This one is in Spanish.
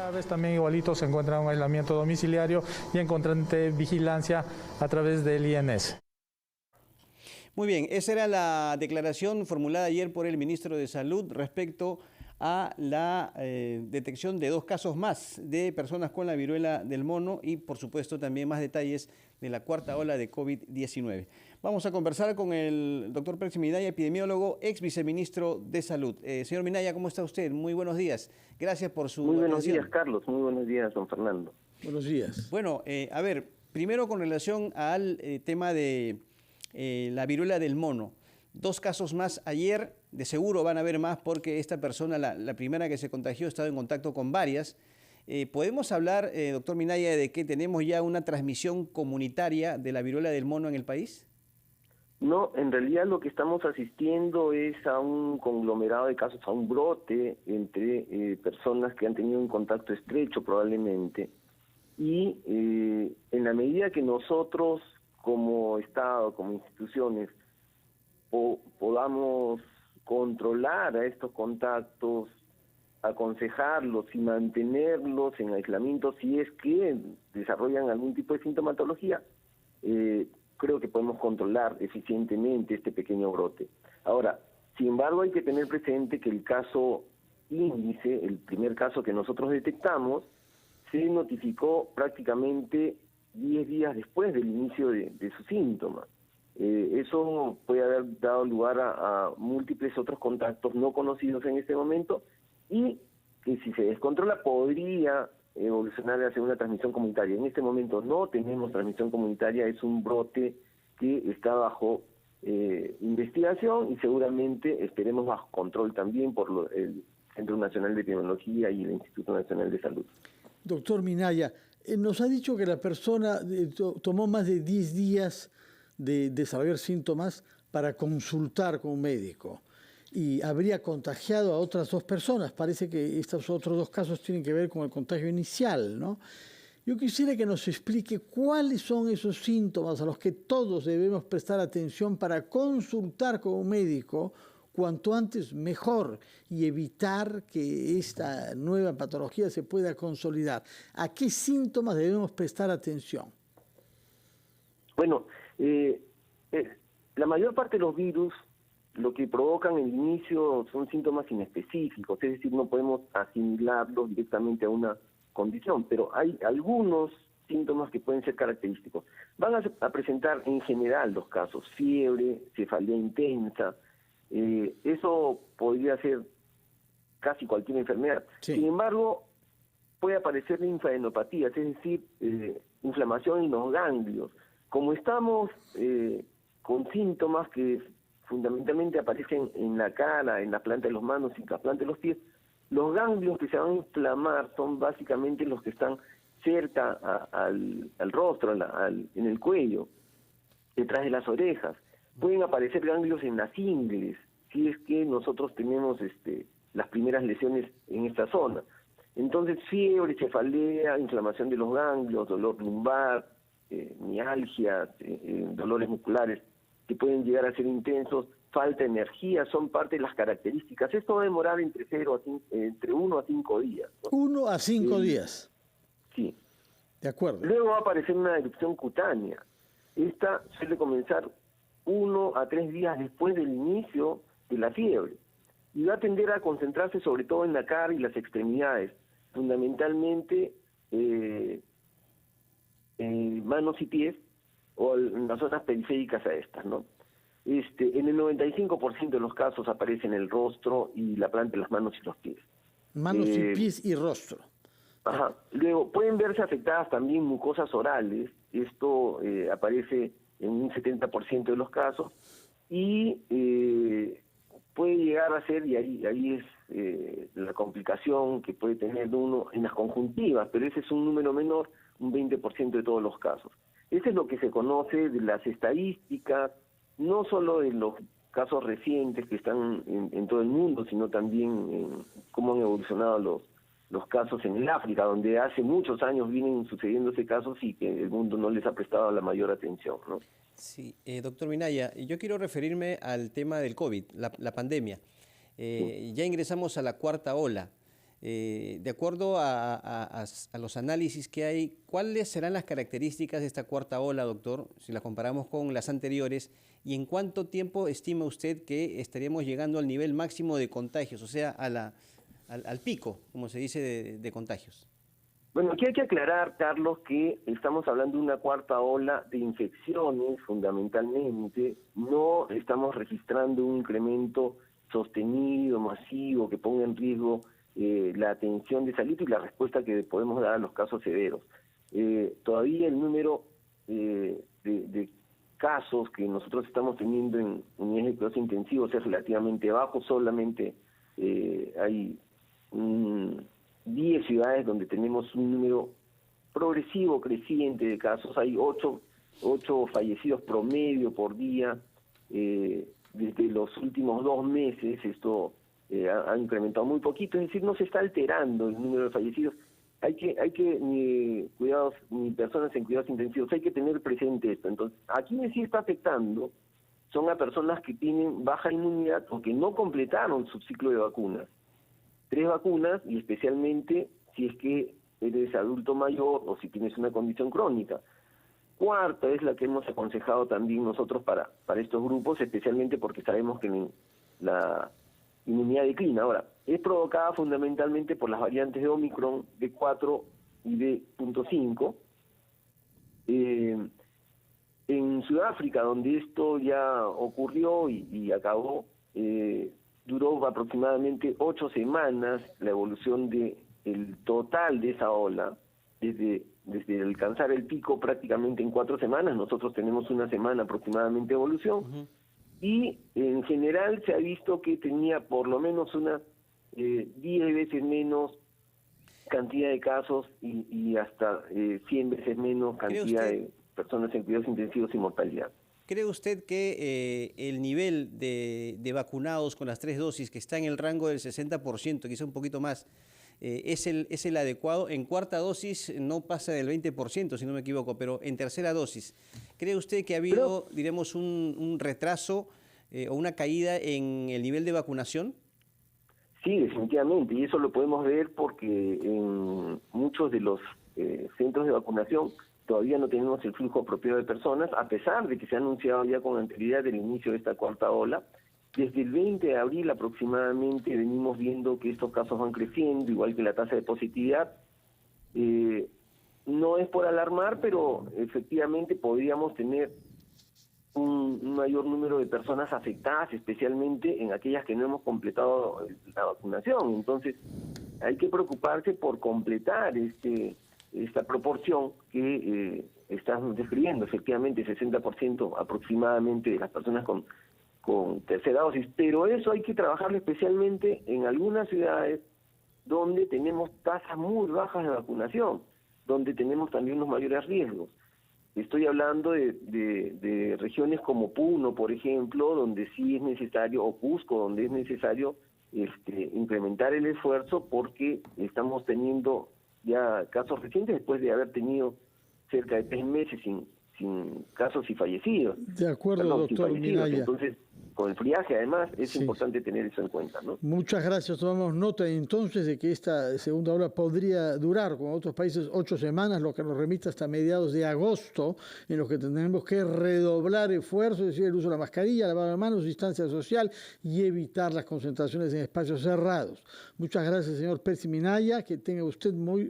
graves también igualito se encuentran en aislamiento domiciliario y en constante vigilancia a través del INS. Muy bien, esa era la declaración formulada ayer por el ministro de Salud respecto a la detección de 2 casos más de personas con la viruela del mono y, por supuesto, también más detalles de la 4ª ola de COVID-19. Vamos a conversar con el doctor Percy Minaya, epidemiólogo, ex viceministro de Salud. Señor Minaya, ¿cómo está usted? Muy buenos días. Gracias por su Muy buenos atención. días, Carlos. Muy buenos días, don Fernando. Buenos días. Bueno, a ver, primero con relación al tema de la viruela del mono. 2 casos más ayer, de seguro van a haber más porque esta persona, la primera que se contagió, ha estado en contacto con varias. ¿Podemos hablar, doctor Minaya, de que tenemos ya una transmisión comunitaria de la viruela del mono en el país? No, en realidad lo que estamos asistiendo es a un conglomerado de casos, a un brote entre personas que han tenido un contacto estrecho probablemente. Y en la medida que nosotros como Estado, como instituciones, podamos controlar a estos contactos, aconsejarlos y mantenerlos en aislamiento si es que desarrollan algún tipo de sintomatología, creo que podemos controlar eficientemente este pequeño brote. Ahora, sin embargo, hay que tener presente que el caso índice, el primer caso que nosotros detectamos, se notificó prácticamente 10 días después del inicio de sus síntomas. Eso puede haber dado lugar a múltiples otros contactos no conocidos en este momento y que si se descontrola podría evolucionar hacia una transmisión comunitaria. En este momento no tenemos transmisión comunitaria, es un brote que está bajo investigación y seguramente esperemos bajo control también por el Centro Nacional de Epidemiología y el Instituto Nacional de Salud. Doctor Minaya, nos ha dicho que la persona tomó más de 10 días de desarrollar síntomas para consultar con un médico y habría contagiado a otras 2 personas. Parece que estos otros 2 casos tienen que ver con el contagio inicial, ¿no? Yo quisiera que nos explique cuáles son esos síntomas a los que todos debemos prestar atención para consultar con un médico cuanto antes mejor y evitar que esta nueva patología se pueda consolidar. ¿A qué síntomas debemos prestar atención? Bueno, la mayor parte de los virus lo que provocan el inicio son síntomas inespecíficos, es decir, no podemos asimilarlos directamente a una condición, pero hay algunos síntomas que pueden ser característicos. Van a presentar en general los casos, fiebre, cefalea intensa, eso podría ser casi cualquier enfermedad. Sí. Sin embargo, puede aparecer linfadenopatía, es decir, inflamación en los ganglios. Como estamos con síntomas que fundamentalmente aparecen en la cara, en la planta de las manos y en la planta de los pies, los ganglios que se van a inflamar son básicamente los que están cerca al rostro, en el cuello, detrás de las orejas. Pueden aparecer ganglios en las ingles, si es que nosotros tenemos las primeras lesiones en esta zona. Entonces, fiebre, cefalea, inflamación de los ganglios, dolor lumbar, mialgia, dolores musculares que pueden llegar a ser intensos, falta de energía, son parte de las características. Esto va a demorar entre 1 a 5 días, ¿no? 1 a 5 días. Sí. De acuerdo. Luego va a aparecer una erupción cutánea. Esta suele comenzar 1 a 3 días después del inicio de la fiebre y va a tender a concentrarse sobre todo en la cara y las extremidades, fundamentalmente manos y pies o en las zonas periféricas a estas, ¿no? En el 95% de los casos aparece en el rostro y la planta de las manos y los pies. Manos y pies y rostro. Ajá. Luego, pueden verse afectadas también mucosas orales, esto aparece en un 70% de los casos, y puede llegar a ser, y ahí es la complicación que puede tener uno en las conjuntivas, pero ese es un número menor, un 20% de todos los casos. Eso es lo que se conoce de las estadísticas, no solo de los casos recientes que están en todo el mundo, sino también en cómo han evolucionado los casos en el África, donde hace muchos años vienen sucediéndose casos y que el mundo no les ha prestado la mayor atención, ¿no? Sí, doctor Minaya, yo quiero referirme al tema del COVID, la pandemia. Sí. Ya ingresamos a la 4ª ola. De acuerdo a los análisis que hay, ¿cuáles serán las características de esta cuarta ola, doctor, si la comparamos con las anteriores? ¿Y en cuánto tiempo estima usted que estaríamos llegando al nivel máximo de contagios, o sea, al pico, como se dice, de contagios? Bueno, aquí hay que aclarar, Carlos, que estamos hablando de una cuarta ola de infecciones, fundamentalmente. No estamos registrando un incremento sostenido, masivo, que ponga en riesgo la atención de salud y la respuesta que podemos dar a los casos severos. Todavía el número de casos que nosotros estamos teniendo en unidades de cuidados intensivos es relativamente bajo. Solamente hay 10 ciudades donde tenemos un número progresivo, creciente de casos. Hay 8 fallecidos promedio por día. Desde los últimos 2 meses esto ha incrementado muy poquito, es decir, no se está alterando el número de fallecidos. Hay que ni personas en cuidados intensivos, hay que tener presente esto. Entonces, a quienes sí está afectando son a personas que tienen baja inmunidad o que no completaron su ciclo de vacunas. 3 vacunas, y especialmente si es que eres adulto mayor o si tienes una condición crónica. Cuarta es la que hemos aconsejado también nosotros para estos grupos, especialmente porque sabemos que la inmunidad declina. Ahora, es provocada fundamentalmente por las variantes de Omicron, B4 y B.5. En Sudáfrica, donde esto ya ocurrió y acabó, duró aproximadamente 8 semanas la evolución del total de esa ola, desde alcanzar el pico prácticamente en 4 semanas. Nosotros tenemos 1 semana aproximadamente de evolución, y en general se ha visto que tenía por lo menos 10 veces menos cantidad de casos y hasta 100 veces menos cantidad de personas en cuidados intensivos y mortalidad. ¿Cree usted que el nivel de vacunados con las 3 dosis, que está en el rango del 60%, quizá un poquito más, es el adecuado? En cuarta dosis no pasa del 20%, si no me equivoco, pero en tercera dosis, ¿cree usted que ha habido, diremos, un retraso o una caída en el nivel de vacunación? Sí, definitivamente, y eso lo podemos ver porque en muchos de los centros de vacunación todavía no tenemos el flujo apropiado de personas, a pesar de que se ha anunciado ya con anterioridad el inicio de esta cuarta ola. Desde el 20 de abril aproximadamente venimos viendo que estos casos van creciendo, igual que la tasa de positividad. No es por alarmar, pero efectivamente podríamos tener un mayor número de personas afectadas, especialmente en aquellas que no hemos completado la vacunación. Entonces, hay que preocuparse por completar esta proporción que estamos describiendo. Efectivamente, 60% aproximadamente de las personas con tercera dosis, pero eso hay que trabajarlo especialmente en algunas ciudades donde tenemos tasas muy bajas de vacunación, donde tenemos también los mayores riesgos. Estoy hablando de regiones como Puno, por ejemplo, donde sí es necesario, o Cusco, donde es necesario incrementar el esfuerzo, porque estamos teniendo ya casos recientes después de haber tenido cerca de 3 meses sin casos y fallecidos. De acuerdo, doctor Minaya. Entonces, con el friaje, además, es importante tener eso en cuenta, ¿no? Muchas gracias. Tomamos nota entonces de que esta segunda ola podría durar, como otros países, 8 semanas, lo que nos remite hasta mediados de agosto, en los que tendremos que redoblar esfuerzos, es decir, el uso de la mascarilla, lavar las manos, distancia social y evitar las concentraciones en espacios cerrados. Muchas gracias, señor Percy Minaya. Que tenga usted muy